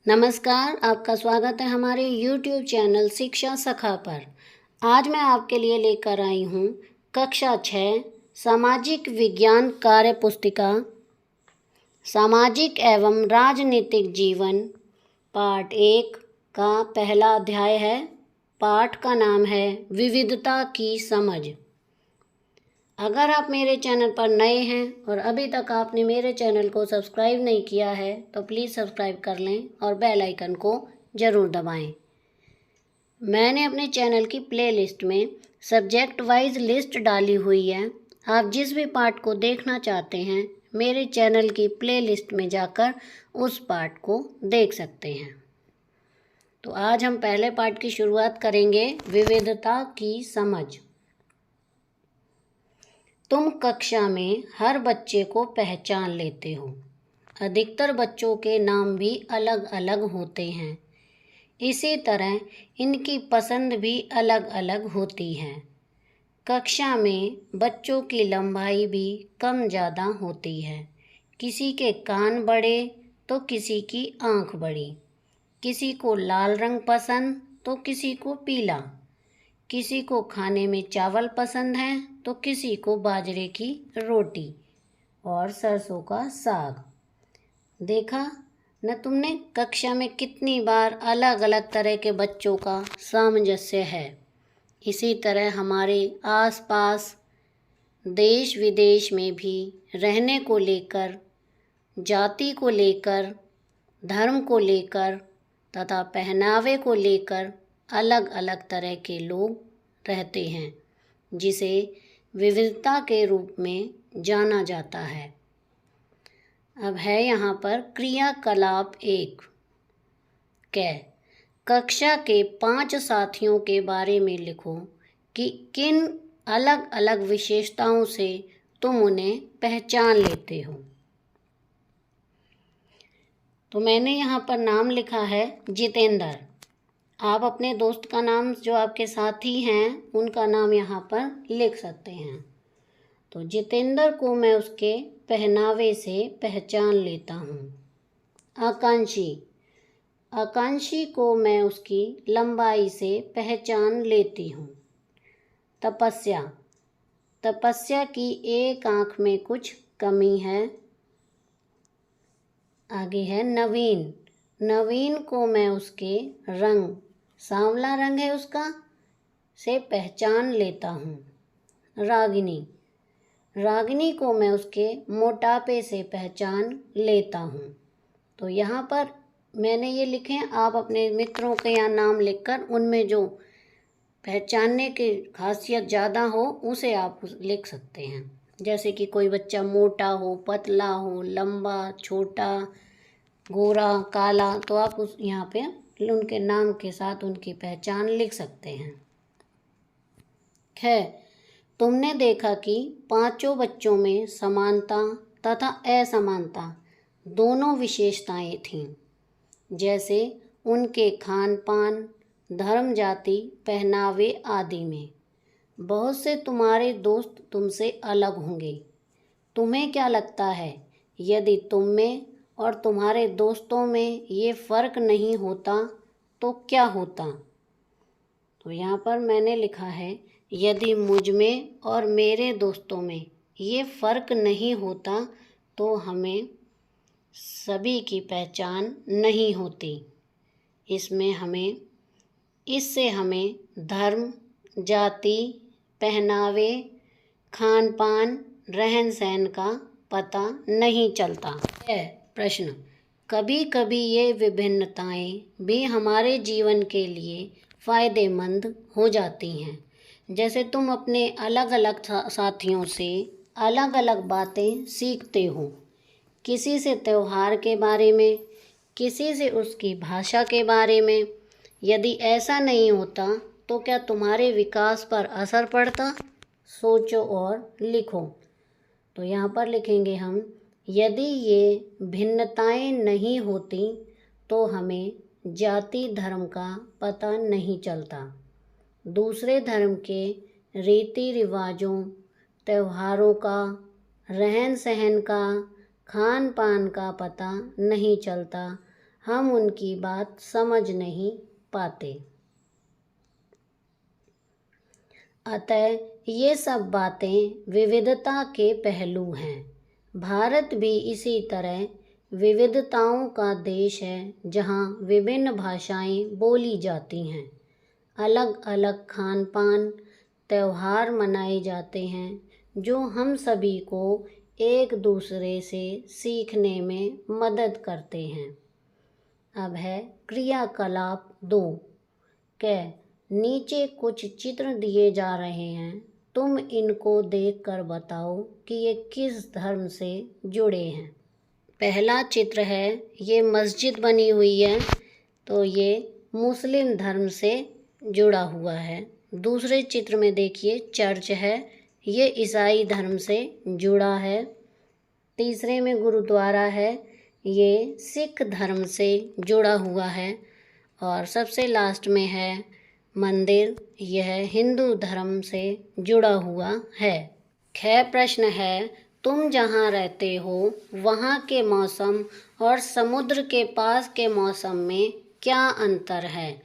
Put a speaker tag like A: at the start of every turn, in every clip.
A: नमस्कार, आपका स्वागत है हमारे YouTube चैनल शिक्षा सखा पर। आज मैं आपके लिए लेकर आई हूँ कक्षा 6 सामाजिक विज्ञान कार्य पुस्तिका सामाजिक एवं राजनीतिक जीवन पाठ 1 का पहला अध्याय है। पाठ का नाम है विविधता की समझ। अगर आप मेरे चैनल पर नए हैं और अभी तक आपने मेरे चैनल को सब्सक्राइब नहीं किया है तो प्लीज़ सब्सक्राइब कर लें और बेल आइकन को ज़रूर दबाएं। मैंने अपने चैनल की प्लेलिस्ट में सब्जेक्ट वाइज लिस्ट डाली हुई है। आप जिस भी पाठ को देखना चाहते हैं मेरे चैनल की प्लेलिस्ट में जाकर उस पाठ को देख सकते हैं। तो आज हम पहले पाठ की शुरुआत करेंगे विविधता की समझ। तुम कक्षा में हर बच्चे को पहचान लेते हो। अधिकतर बच्चों के नाम भी अलग अलग होते हैं। इसी तरह इनकी पसंद भी अलग अलग होती है। कक्षा में बच्चों की लंबाई भी कम ज़्यादा होती है। किसी के कान बड़े तो किसी की आँख बड़ी। किसी को लाल रंग पसंद तो किसी को पीला। किसी को खाने में चावल पसंद है तो किसी को बाजरे की रोटी और सरसों का साग। देखा न तुमने कक्षा में कितनी बार अलग अलग तरह के बच्चों का सामंजस्य है। इसी तरह हमारे आसपास देश विदेश में भी रहने को लेकर, जाति को लेकर, धर्म को लेकर तथा पहनावे को लेकर अलग अलग तरह के लोग रहते हैं, जिसे विविधता के रूप में जाना जाता है। अब है यहाँ पर क्रियाकलाप 1 कक्षा के 5 साथियों के बारे में लिखो कि किन अलग अलग विशेषताओं से तुम उन्हें पहचान लेते हो। तो मैंने यहाँ पर नाम लिखा है जितेंद्र। आप अपने दोस्त का नाम, जो आपके साथी हैं उनका नाम यहाँ पर लिख सकते हैं। तो जितेंद्र को मैं उसके पहनावे से पहचान लेता हूँ। आकांक्षी को मैं उसकी लंबाई से पहचान लेती हूँ। तपस्या की एक आँख में कुछ कमी है। आगे है नवीन को मैं उसके रंग, सांवला रंग है उसका, से पहचान लेता हूँ। रागिनी को मैं उसके मोटापे से पहचान लेता हूँ। तो यहाँ पर मैंने ये लिखे हैं, आप अपने मित्रों के यहाँ नाम लिखकर उनमें जो पहचानने की खासियत ज़्यादा हो उसे आप लिख सकते हैं। जैसे कि कोई बच्चा मोटा हो, पतला हो, लंबा, छोटा, गोरा, काला, तो आप उस यहाँ पे उनके नाम के साथ उनकी पहचान लिख सकते हैं। तुमने देखा कि 5 बच्चों में समानता तथा असमानता दोनों विशेषताएं थीं, जैसे उनके खान पान, धर्म, जाति, पहनावे आदि में। बहुत से तुम्हारे दोस्त तुमसे अलग होंगे। तुम्हें क्या लगता है, यदि तुम में और तुम्हारे दोस्तों में ये फ़र्क नहीं होता तो क्या होता? तो यहाँ पर मैंने लिखा है, यदि मुझ में और मेरे दोस्तों में ये फ़र्क नहीं होता तो हमें सभी की पहचान नहीं होती। इससे हमें धर्म, जाति, पहनावे, खान पान, रहन सहन का पता नहीं चलता है। प्रश्न: कभी कभी ये विभिन्नताएं भी हमारे जीवन के लिए फ़ायदेमंद हो जाती हैं। जैसे तुम अपने अलग अलग साथियों से अलग अलग बातें सीखते हो। किसी से त्योहार के बारे में, किसी से उसकी भाषा के बारे में। यदि ऐसा नहीं होता तो क्या तुम्हारे विकास पर असर पड़ता? सोचो और लिखो। तो यहाँ पर लिखेंगे हम, यदि ये भिन्नताएं नहीं होती तो हमें जाति धर्म का पता नहीं चलता, दूसरे धर्म के रीति रिवाजों, त्योहारों का, रहन सहन का, खान पान का पता नहीं चलता, हम उनकी बात समझ नहीं पाते। अतः ये सब बातें विविधता के पहलू हैं। भारत भी इसी तरह विविधताओं का देश है, जहाँ विभिन्न भाषाएं बोली जाती हैं, अलग अलग खान पान, त्योहार मनाए जाते हैं, जो हम सभी को एक दूसरे से सीखने में मदद करते हैं। अब है क्रियाकलाप 2। नीचे कुछ चित्र दिए जा रहे हैं, तुम इनको देखकर बताओ कि ये किस धर्म से जुड़े हैं। पहला चित्र है, ये मस्जिद बनी हुई है, तो ये मुस्लिम धर्म से जुड़ा हुआ है। दूसरे चित्र में देखिए चर्च है, ये ईसाई धर्म से जुड़ा है। तीसरे में गुरुद्वारा है, ये सिख धर्म से जुड़ा हुआ है। और सबसे लास्ट में है मंदिर, यह हिंदू धर्म से जुड़ा हुआ है। प्रश्न है, तुम जहाँ रहते हो वहाँ के मौसम और समुद्र के पास के मौसम में क्या अंतर है?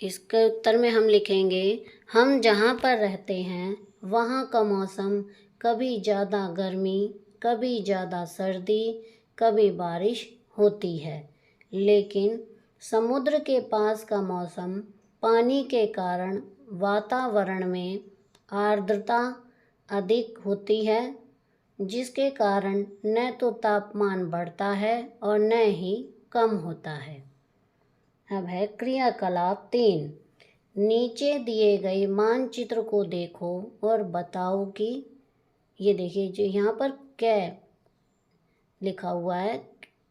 A: इसके उत्तर में हम लिखेंगे, हम जहाँ पर रहते हैं वहाँ का मौसम कभी ज़्यादा गर्मी, कभी ज़्यादा सर्दी, कभी बारिश होती है, लेकिन समुद्र के पास का मौसम पानी के कारण वातावरण में आर्द्रता अधिक होती है, जिसके कारण न तो तापमान बढ़ता है और न ही कम होता है। अब है क्रियाकलाप 3। नीचे दिए गए मानचित्र को देखो और बताओ कि, ये देखिए जो यहाँ पर कै लिखा हुआ है,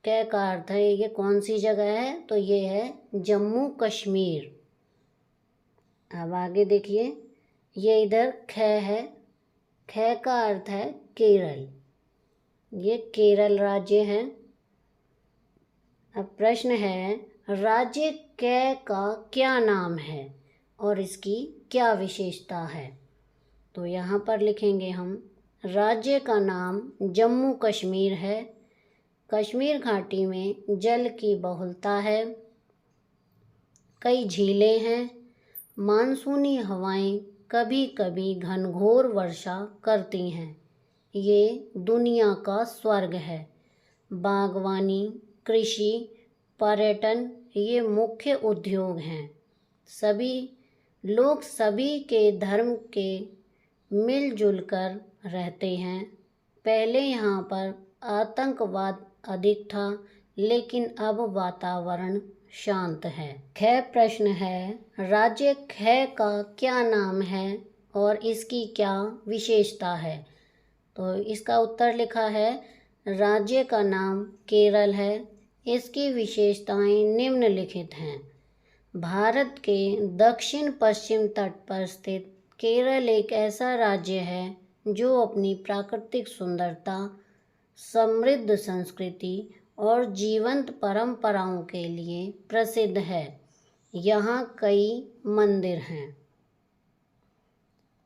A: कै का अर्थ है ये कौन सी जगह है, तो ये है जम्मू कश्मीर। अब आगे देखिए, ये इधर ख है, ख का अर्थ है केरल, ये केरल राज्य है। अब प्रश्न है, राज्य कै का क्या नाम है और इसकी क्या विशेषता है? तो यहाँ पर लिखेंगे हम, राज्य का नाम जम्मू कश्मीर है। कश्मीर घाटी में जल की बहुलता है, कई झीलें हैं, मानसूनी हवाएं कभी कभी घनघोर वर्षा करती हैं। ये दुनिया का स्वर्ग है। बागवानी, कृषि, पर्यटन ये मुख्य उद्योग हैं। सभी लोग सभी के धर्म के मिलजुल कर रहते हैं। पहले यहाँ पर आतंकवाद अधिक था, लेकिन अब वातावरण शांत है। प्रश्न है, राज्य का क्या नाम है और इसकी क्या विशेषता है? तो इसका उत्तर लिखा है, राज्य का नाम केरल है। इसकी विशेषताएं निम्नलिखित हैं। भारत के दक्षिण पश्चिम तट पर स्थित केरल एक ऐसा राज्य है जो अपनी प्राकृतिक सुंदरता, समृद्ध संस्कृति और जीवंत परंपराओं के लिए प्रसिद्ध है। यहाँ कई मंदिर हैं।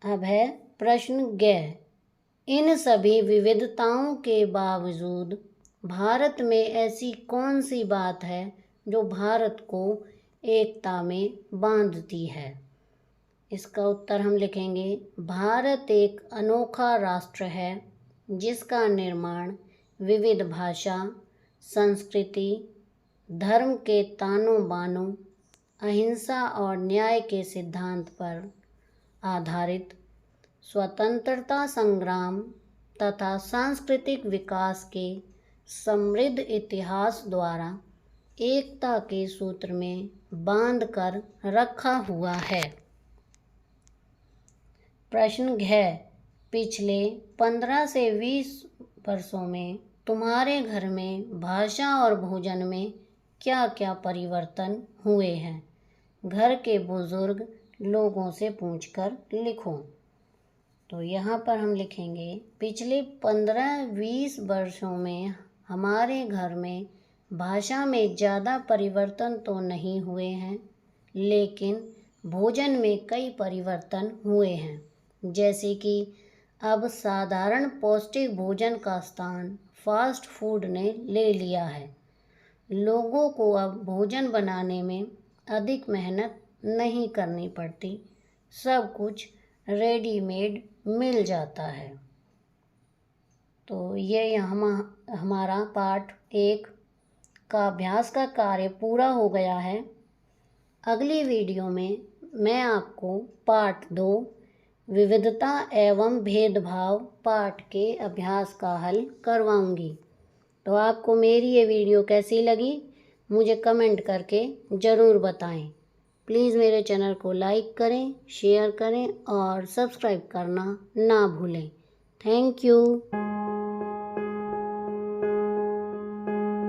A: अब है प्रश्न ग। इन सभी विविधताओं के बावजूद भारत में ऐसी कौन सी बात है जो भारत को एकता में बांधती है? इसका उत्तर हम लिखेंगे, भारत एक अनोखा राष्ट्र है जिसका निर्माण विविध भाषा, संस्कृति, धर्म के तानों बानों, अहिंसा और न्याय के सिद्धांत पर आधारित स्वतंत्रता संग्राम तथा सांस्कृतिक विकास के समृद्ध इतिहास द्वारा एकता के सूत्र में बांध कर रखा हुआ है। प्रश्न घ। पिछले 15 से 20 वर्षों में तुम्हारे घर में भाषा और भोजन में क्या क्या परिवर्तन हुए हैं? घर के बुजुर्ग लोगों से पूछकर लिखो। तो यहाँ पर हम लिखेंगे, पिछले 15-20 वर्षों में हमारे घर में भाषा में ज़्यादा परिवर्तन तो नहीं हुए हैं, लेकिन भोजन में कई परिवर्तन हुए हैं। जैसे कि अब साधारण पौष्टिक भोजन का स्थान फास्ट फूड ने ले लिया है। लोगों को अब भोजन बनाने में अधिक मेहनत नहीं करनी पड़ती, सब कुछ रेडीमेड मिल जाता है। तो ये हमारा पार्ट 1 का अभ्यास का कार्य पूरा हो गया है। अगली वीडियो में मैं आपको पार्ट 2 विविधता एवं भेदभाव पाठ के अभ्यास का हल करवाऊंगी। तो आपको मेरी ये वीडियो कैसी लगी मुझे कमेंट करके ज़रूर बताएं। प्लीज़ मेरे चैनल को लाइक करें, शेयर करें और सब्सक्राइब करना ना भूलें। Thank you.